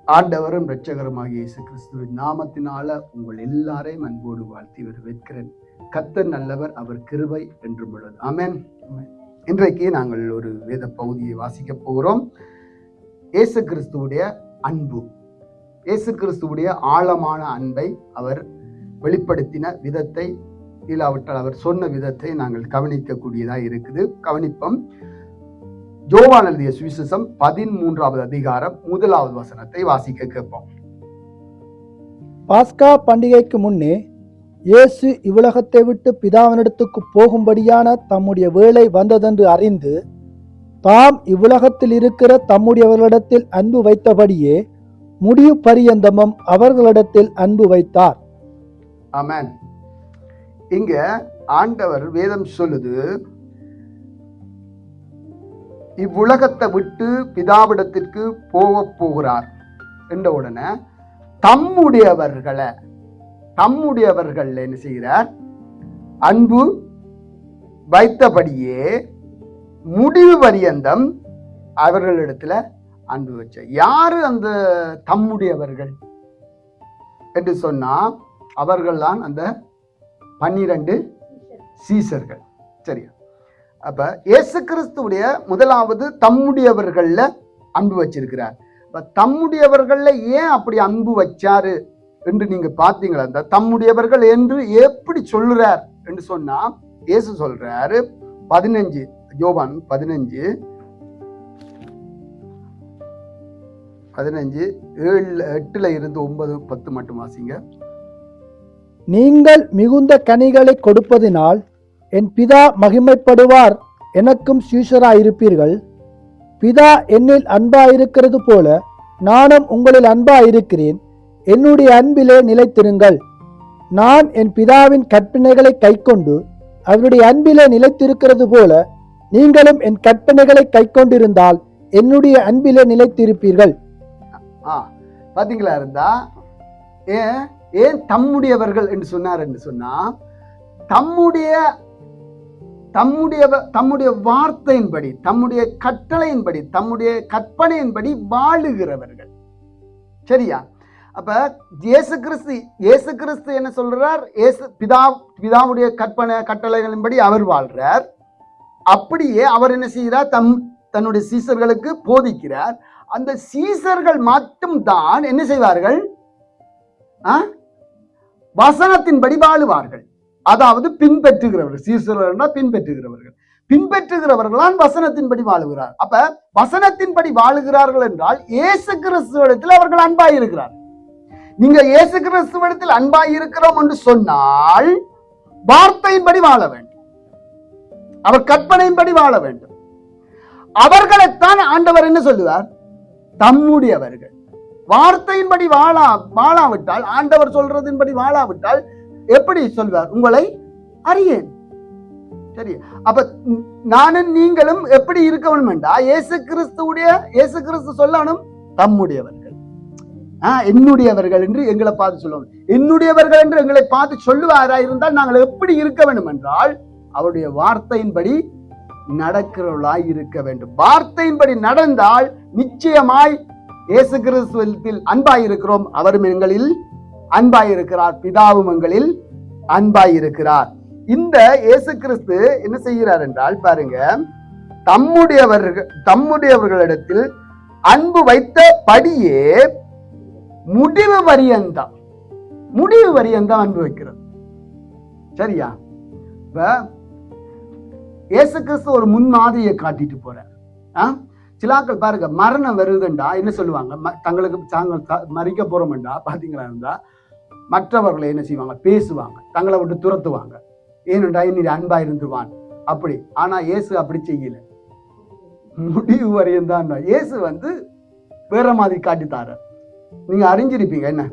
ஆண்டவரும் இரட்சகருமாகிய இயேசு கிறிஸ்துவின் நாமத்தினால உங்கள் எல்லாரையும் அன்போடு வாழ்த்தி வரவேற்கிறேன். கர்த்தர் நல்லவர், அவர் கிருபை என்றும் உள்ளது. ஆமென். இன்றைக்கு நாங்கள் ஒரு வேத பகுதியை வாசிக்க போகிறோம். இயேசு கிறிஸ்துவுடைய அன்பு, இயேசு கிறிஸ்துவுடைய ஆழமான அன்பை அவர் வெளிப்படுத்தின விதத்தை, இல்லாவிட்டால் அவர் சொன்ன விதத்தை நாங்கள் கவனிக்கக்கூடியதாக இருக்குது. கவனிப்போம். யோவான் எழுதிய சுவிசேஷம் 13வது அதிகாரம் 1வது வசனத்தை வாசிக்க கேட்போம். பாஸ்கா பண்டிகைக்கு முன்னே இயேசு இவ்வுலகத்தை விட்டு பிதாவினிடத்துக்கு போகும்படியான தம்முடைய வேளை வந்ததென்று அறிந்து தாம் இவ்வுலகத்தில் இருக்கிற தம்முடையவர்களிடத்தில் அன்பு வைத்தபடியே முடிவு பரியந்தமும் அவர்களிடத்தில் அன்பு வைத்தார். ஆமென். இங்க ஆண்டவர் வேதம் சொல்லுது, இவ்வுலகத்தை விட்டு பிதாவிடத்திற்கு போகிறார் என்ற உடனே தம்முடையவர்கள் என்ன செய்கிறார்? அன்பு வைத்தபடியே முடிவு பரியந்தம் அவர்களிடத்துல அன்பு வச்ச. யாரு அந்த தம்முடையவர்கள் என்று சொன்னா, அவர்கள் தான் அந்த 12 சீசர்கள். சரியா? அப்ப இயேசு கிறிஸ்துவுடைய முதலாவது தம்முடையவர்கள்ல அன்பு வச்சிருக்கிறார். தம்முடையவர்கள்ல ஏன் அப்படி அன்பு வச்சாரு என்று நீங்க பாத்தீங்களா? அந்த தம்முடையவர்கள் என்று எப்படி சொல்லுறார் என்று சொன்னா, இயேசு சொல்றாரு 15 யோவான் 15:7-8 இருந்து 9-10 மட்டும் வாசிங்க. நீங்கள் மிகுந்த கனிகளை கொடுப்பதினால் என் பிதா மகிமைப்படுவார், எனக்கும் சீஷராயிருப்பீர்கள். பிதா என்னில் அன்பாயிருக்கிறது போல நானும் உங்களில் அன்பாயிருக்கிறேன். என்னுடைய அன்பிலே நிலைத்திருங்கள். நான் என் பிதாவின் கற்பனைகளை கைக்கொண்டு அவருடைய அன்பிலே நிலைத்திருக்கிறது போல நீங்களும் என் கற்பனைகளை கைக்கொண்டிருந்தால் என்னுடைய அன்பிலே நிலைத்திருப்பீர்கள். பாத்தீங்களா? இருந்தா ஏன் தம்முடையவர்கள் என்று சொன்னார் என்று சொன்னா, தம்முடைய வார்த்தையின்படி, தம்முடைய கட்டளையின்படி, தம்முடைய கற்பனையின்படி வாழுகிறவர்கள். சரியா? அப்ப இயேசு கிறிஸ்து என்ன சொல்றார்? பிதாவுடைய கட்டளைகளின்படி அவர் வாழ்றார். அப்படியே அவர் என்ன செய்கிறார்? தன்னுடைய சீசர்களுக்கு போதிக்கிறார். அந்த சீசர்கள் மட்டும்தான் என்ன செய்வார்கள்? வசனத்தின்படி வாழுவார்கள். அதாவது பின்பற்றுகிறவர்கள். சீசர்கள் பின்பற்றுகிறவர்களால் வசனத்தின்படி வாழுகிறார். அப்ப வசனத்தின்படி வாழுகிறார்கள் என்றால் இயேசு கிறிஸ்துவிடத்தில் அவர்கள் அன்பாய் இருக்கிறார். நீங்க இயேசு கிறிஸ்துவிடத்தில் அன்பாய் இருக்கிறோம் என்று சொன்னால் வார்த்தையின்படி வாழ வேண்டும், அவர் கற்பனையின்படி வாழ வேண்டும். அவர்களைத்தான் ஆண்டவர் என்ன சொல்லுவார்? தம்முடையவர்கள். வார்த்தையின்படி வாழாவிட்டால், ஆண்டவர் சொல்றதின்படி வாழாவிட்டால் எப்படி சொல்வார்? உங்களை அறியேன். சரி, அப்ப நானும் நீங்களும் எப்படி இருக்க வேண்டும் என்றா, இயேசு கிறிஸ்து சொல்லணும் தம்முடையவர்கள், என்னுடையவர்கள் என்று எங்களை பார்த்து சொல்லணும். என்னுடையவர்கள் என்று எங்களை பார்த்து சொல்லுவாரா இருந்தால் நாங்கள் எப்படி இருக்க வேண்டும் என்றால் அவருடைய வார்த்தையின்படி நடக்கிறவர்களாய் இருக்க வேண்டும். வார்த்தையின்படி நடந்தால் நிச்சயமாய் இயேசு கிறிஸ்துவில் அன்பாயிருக்கிறோம், அவரும் எங்களில் அன்பாயிருக்கிறார், பிதாவும் எங்களில் அன்பாயிருக்கிறார். இந்த இயேசு கிறிஸ்து என்ன செய்கிறார் என்றால் பாருங்க, தம்முடையவர்களிடத்தில் அன்பு வைத்தபடியே முடிவு பரியந்தம் அன்பு வைக்கிறது. சரியா? இயேசு கிறிஸ்து ஒரு முன்மாதிரியை காட்டிட்டு போறார். சிலாக்கள் பாருங்க, மரணம் வருதுண்டா என்ன சொல்லுவாங்க? தங்களுக்கு மறிக்க போறோம்டா பாத்தீங்களா இருந்தா மற்றவர்களை என்ன செய்வாங்க? பேசுவாங்க, தங்களை விட்டு துரத்துவாங்க. ஏனென்றா நீ அன்பா இருந்துவான் அப்படி. ஆனா இயேசு அப்படி செய்யல, முடிவு வரையும் தான். இயேசு வேற மாதிரி காட்டித்தார. நீங்க அறிஞ்சிருப்பீங்க. என்ன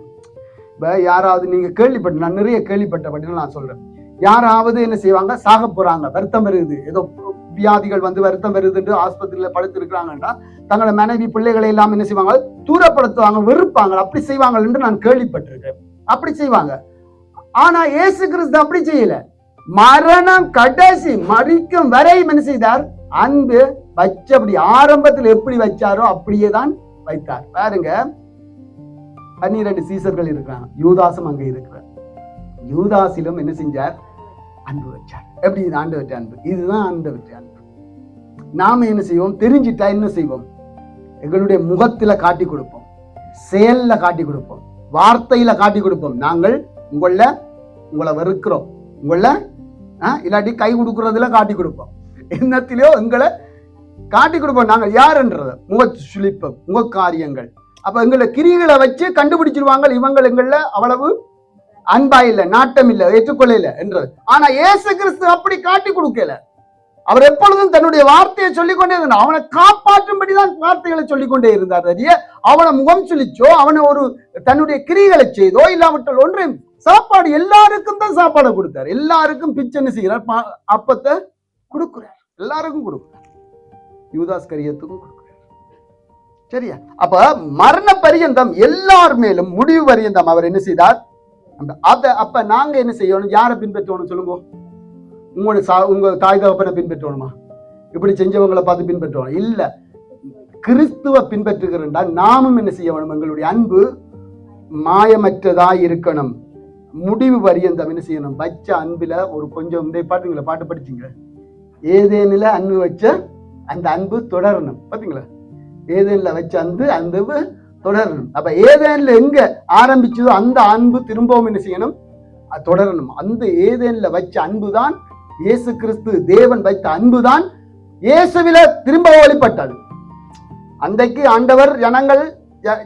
யாராவது நீங்க கேள்விப்பட்ட, நான் நிறைய கேள்விப்பட்டபடி நான் சொல்றேன், யாராவது என்ன செய்வாங்க? சாக போறாங்க, வருத்தம் வருது, ஏதோ வியாதிகள் வருத்தம் வருது என்று ஆஸ்பத்திரியில படுத்து இருக்கிறாங்கன்னா தங்களை மனைவி பிள்ளைகளை எல்லாம் என்ன செய்வாங்க? தூரப்படுத்துவாங்க, வெறுப்பாங்க. அப்படி செய்வாங்க என்று நான் கேள்விப்பட்டிருக்கேன். அப்படி செய்வாங்க. ஆனா இயேசு கிறிஸ்து அப்படி செய்யல. மரணம் கடைசி மறிக்கும் வரை என்ன செய்தார்? அன்பு வச்சபடி ஆரம்பத்தில் எப்படி வச்சாரோ அப்படியே தான் வைத்தார். பாருங்க, 12 சீசர்கள் இருக்கிறாங்க. யூதாசும் அங்க இருக்கிறார். யூதாசிலும் என்ன செஞ்சார்? அன்பு வச்சார். எப்படி? இது ஆண்டவற்ற அன்பு. இதுதான் ஆண்டவற்ற அன்பு. நாம என்ன செய்வோம்? தெரிஞ்சிட்டா என்ன செய்வோம்? எங்களுடைய முகத்துல காட்டி கொடுப்போம், செயல்ல காட்டி கொடுப்போம், வார்த்தையில காட்டி கொடுப்போம். நாங்கள் உங்களை வெறுக்கிறோம், இல்லாட்டி கை கொடுக்கறதுல காட்டி கொடுப்போம், என்னத்திலயோ எங்களை காட்டி கொடுப்போம். நாங்கள் யாருன்றத முக சுழிப்போம், முக காரியங்கள். அப்ப எங்களை கிரிகளை வச்சு கண்டுபிடிச்சிருவாங்க, இவங்க எங்கள அவ்வளவு அன்பா இல்லை, நாட்டம் இல்லை, ஏற்றுக்கொள்ள இல்லை என்றது. ஆனா இயேசு கிறிஸ்து அப்படி காட்டி கொடுக்கல. அவர் எப்பொழுதும் தன்னுடைய வார்த்தையை சொல்லிக்கொண்டே இருந்தார். அவனை காப்பாற்றும்படிதான் வார்த்தைகளை சொல்லிக்கொண்டே இருந்தார். அவனை முகம் சுழிச்சோ, அவனை ஒரு தன்னுடைய கிரிகளை செய்தோ இல்லாவிட்டால் ஒன்றை சாப்பாடு எல்லாருக்கும் தான் சாப்பாடை கொடுத்தார். எல்லாருக்கும் பிச்சை செய்கிறார், அப்பத்தை கொடுக்கிறார், எல்லாருக்கும் கொடுக்கிறார், யூதாஸ் கரியத்துக்கும் கொடுக்கிறார். சரியா? அப்ப மரண பரியந்தம் எல்லார் மேலும் முடிவு பரியந்தம் அவர் என்ன செய்தார்? அப்ப நாங்க என்ன செய்யணும்? யாரை பின்பற்றணும் சொல்லுங்க? உங்க தாய் தகப்பனை பின்பற்றணுமா? இப்படி செஞ்சவங்களை பார்த்து பின்பற்றணும் இல்ல. கிறிஸ்துவ பின்பற்றுகிறா நாமும் என்ன செய்ய வேணும்? எங்களுடைய அன்பு மாயமற்றதா இருக்கணும். முடிவு பரியந்தம் என்ன செய்யணும்? வச்ச அன்புல ஒரு கொஞ்சம் பாட்டுங்களா, பாட்டு படிச்சீங்க, ஏதேனில அன்பு வச்ச அந்த அன்பு தொடரணும். பாத்தீங்களா? ஏதேனில வச்ச அன்பு தொடரணும். அப்ப ஏதேன்ல எங்க ஆரம்பிச்சதோ அந்த அன்பு திரும்பவும் என்ன செய்யணும்? தொடரணும். அந்த ஏதேன்ல வச்ச அன்புதான் இயேசு கிறிஸ்து தேவன் வைத்த அன்புதான் இயேசுவில திரும்ப வெளிப்பட்டது. அன்றைக்கு ஆண்டவர்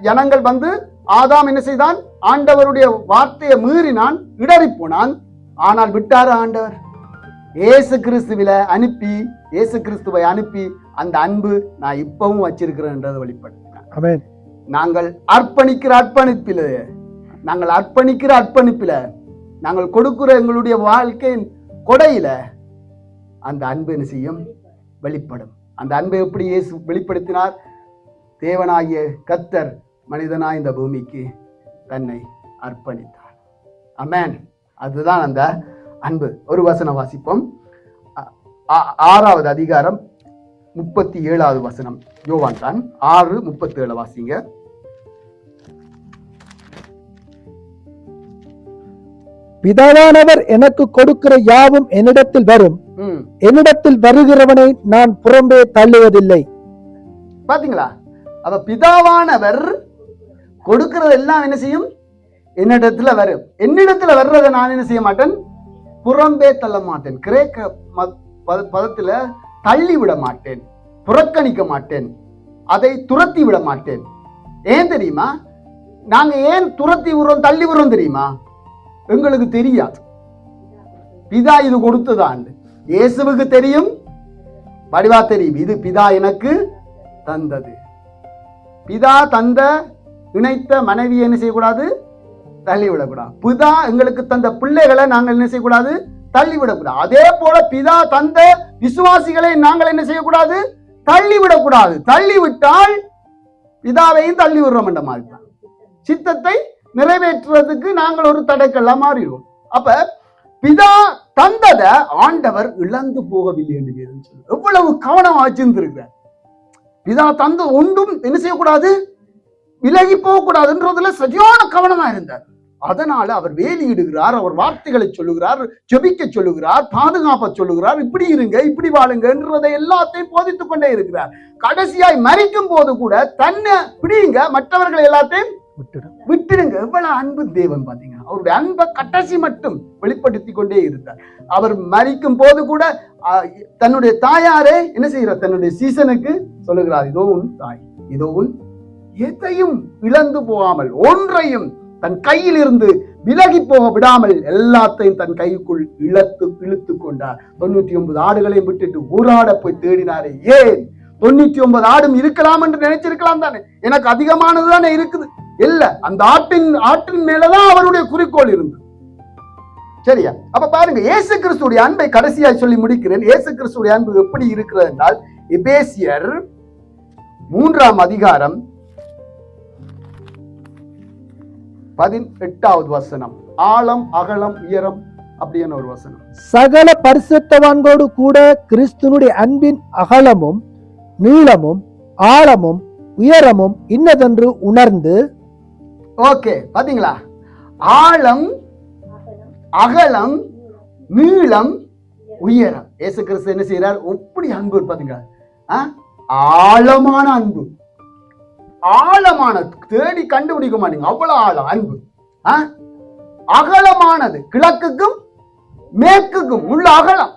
ஜனங்கள் வந்து ஆதாம் என்ன செய்தான்? ஆண்டவருடைய வார்த்தையை மீறினான், இடறி போனான். ஆனால் விட்டாரு ஆண்டவர் இயேசு கிறிஸ்துவை அனுப்பி அந்த அன்பு நான் இப்பவும் வச்சிருக்கிறேன் என்றதை வெளிப்படுத்தினார். நாங்கள் அர்ப்பணிக்கிற அர்ப்பணிப்பில நாங்கள் கொடுக்கிற எங்களுடைய வாழ்க்கையின் கொடையில அந்த அன்பு என்ன செய்யும்? வெளிப்படும். அந்த அன்பை எப்படி இயேசு வெளிப்படுத்தினார்? தேவனாகிய கர்த்தர் மனிதனாய் இந்த பூமிக்கு தன்னை அர்ப்பணித்தார். ஆமென். அதுதான் அந்த அன்பு. ஒரு வசனம் வாசிப்போம். 6வது அதிகாரம் 37வது வசனம். யோவான் தான் 6:37 வாசிங்க. பிதாவானவர் எனக்கு கொடுக்கிற யாவும் என்னிடத்தில் வரும், என்னிடத்தில் வருகிறவனை நான் புறம்பே தள்ளுவதில்லை. பாத்தீங்களா? அப்ப பிதாவானவர் கொடுக்கிறது எல்லாம் என்ன செய்யும்? என்னிடத்துல வரும். என்னிடத்துல வர்றதை நான் என்ன செய்ய மாட்டேன்? புறம்பே தள்ள மாட்டேன். கிரேக்க பதத்துல தள்ளி விட மாட்டேன், புறக்கணிக்க மாட்டேன், அதை துரத்தி விட மாட்டேன். ஏன் தெரியுமா? நாங்க ஏன் துரத்தி விடுறோம், தள்ளி விடுறோம் தெரியுமா? எங்களுக்கு தெரியாது. பிதா இது கொடுத்ததான் இயேசுவுக்கு தெரியும், வடிவா தெரியும். இது பிதா எனக்கு தந்தது. பிதா தந்த இணைத்த மனைவியை என்ன செய்யக்கூடாது? தள்ளிவிடக்கூடாது. பிதா எங்களுக்கு தந்த பிள்ளைகளை நாங்கள் என்ன செய்யக்கூடாது? தள்ளிவிடக்கூடாது. அதே போல பிதா தந்த விசுவாசிகளை நாங்கள் என்ன செய்யக்கூடாது? தள்ளிவிடக்கூடாது. தள்ளிவிட்டால் பிதாவையும் தள்ளி விடுறோம் என்ற மாதிரி தான். சித்தத்தை நிறைவேற்றுவதற்கு நாங்கள் ஒரு தடைக்கல்லா மாறிடுவோம். அப்ப பிதா தந்ததை ஆண்டவர் இழந்து போகவில்லை என்று சொல்லி எவ்வளவு கவனம் வச்சிருந்திருக்கிறார். பிதா தந்த ஒன்றும் என்ன செய்யக்கூடாது? விலகி போகக்கூடாதுன்றதுல சரியான கவனமா இருந்தார். அதனால அவர் வேலியிடுகிறார், அவர் வார்த்தைகளை சொல்லுகிறார், ஜெபிக்க சொல்லுகிறார், பாதுகாப்ப சொல்லுகிறார், இப்படி இருங்க, இப்படி வாழுங்கன்றதை எல்லாத்தையும் போதித்துக் கொண்டே இருக்கிறார். கடைசியாய் மரிக்கும் போது கூட தன்னை பிடிங்க, மற்றவர்களை எல்லாத்தையும் விட்டுடுங்க. எவ்வளவு அன்பு தேவன் பாத்தீங்க. அவருடைய அன்பை கடைசி மட்டும் வெளிப்படுத்தி கொண்டே இருந்தார். அவர் மரிக்கும் போது கூட தன்னுடைய தாயாரே என்ன செய்கிறார்? தன்னுடைய சீசனுக்கு சொல்லுகிறார், இதோ உன் தாய், இதோ உன். எதையும் இழந்து போகாமல், ஒன்றையும் தன் கையில் இருந்து விலகி போக விடாமல் எல்லாத்தையும் தன் கைக்குள் இழுத்து கொண்டார். 99 ஆடுகளையும் விட்டுட்டு ஒரு ஆடை போய் தேடினாரே. ஏன்? 99 ஆடும் இருக்கலாம் என்று நினைச்சிருக்கலாம் தானே, எனக்கு அதிகமானது தானே இருக்குது. இல்ல, அந்த ஆட்டின் மேலதான் அவருடைய குறிக்கோள் இருந்தது. சரியா? அப்ப பாருங்க, இயேசு கிறிஸ்துடைய அன்பை கடைசியாய் சொல்லி முடிக்கிறேன். இயேசு கிறிஸ்துடைய அன்பு எப்படி இருக்கிறது என்றால், எபேசியர் 3ஆம் அதிகாரம் 18வது வசனம். ஆழம் அகலம் உயரம் அப்படின்னு ஒரு வசனம். சகல பரிசுத்தவான்களோடு கூட கிறிஸ்துனுடைய அன்பின் அகலமும் நீளமும் ஆழமும் உயரமும் இன்னதென்று உணர்ந்து ஓகே, பாத்தீங்களா? ஆழம், அகலம், நீளம், உயரம். இயேசு கிறிஸ்து என்ன செய்யறார்? எப்படி அன்பு பாத்தீங்களா? ஆழமான அன்பு, ஆழமான, தேடி கண்டுபிடிக்க மாட்டீங்க, அவ்வளவு ஆழம் அன்பு. அகலமானது, கிழக்குக்கும் மேற்குக்கும் உள்ள அகலம்.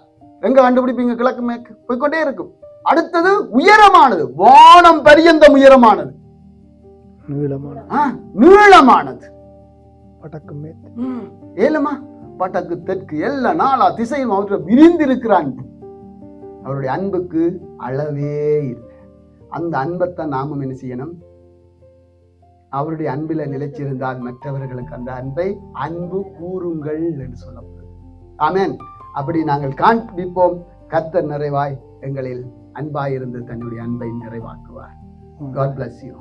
எங்க கண்டுபிடிப்பீங்க? கிழக்கு மேற்கு போய்கொண்டே இருக்கும். அடுத்தது உயரமானது, வானம் பரியந்தம் உயரமானது, நீளமானது, ஏலமா பட்டக்கு தெற்கு எல்லா நாளா திசையும் அவற்றை விரிந்திருக்கிற அன்பு. அவருடைய அன்புக்கு அளவே இல்லை. அந்த அன்பைத்தான் நாமும் என்ன செய்யணும்? அவருடைய அன்பில நிலைச்சிருந்தால் மற்றவர்களுக்கு அந்த அன்பை அன்பு கூறுங்கள் என்று சொல்லப்படுது. ஆமென். அப்படி நாங்கள் காண்பிப்போம். கர்த்தர் நிறைவாய் எங்களில் அன்பாயிருந்து தன்னுடைய அன்பை நிறைவாக்குவார். God bless you.